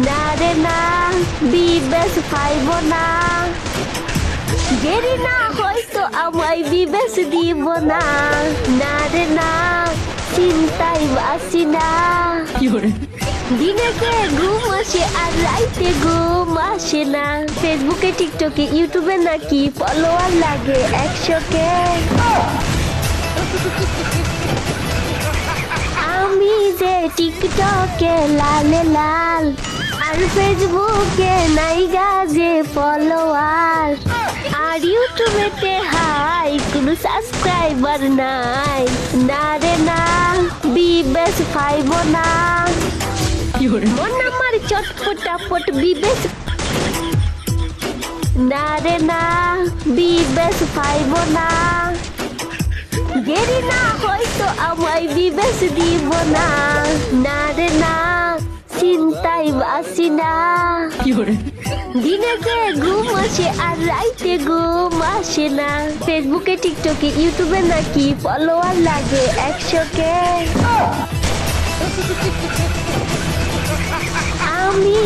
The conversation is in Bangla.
না রে না বিবেশ পাইব না, গেরি না হয়তো আমায় বিবেশ দিব না, না রে না চিন্তাই বাসি না, দিনে কে ঘুম আসে আর রাইতে ঘুম আসে না, ফেসবুকে টিকটকে ইউটিউবে নাকি ফলোয়ার লাগে 100K। আমি যে টিকটকে লালে লাল আর ফেসবুকে নাইগা যে ফলোয়ার, আর ইউটিউবেতে হাই কোনো সাবস্ক্রাইবার নাই, না রে না বিবেশ পাইব না, মন আমার চটপটাপট বিবেশ, না রে না বিবেশ পাইব না, গেরি না হয়তো আমায় বিবেশ দিব না, না রে না চিন্তাই বাসি না, দিনে কে ঘুম আসে আর রাইতে ঘুম আসে না, ফেসবুকে টিকটকে ইউটিউবে নাকি ফলোয়ার লাগে 100K। আমি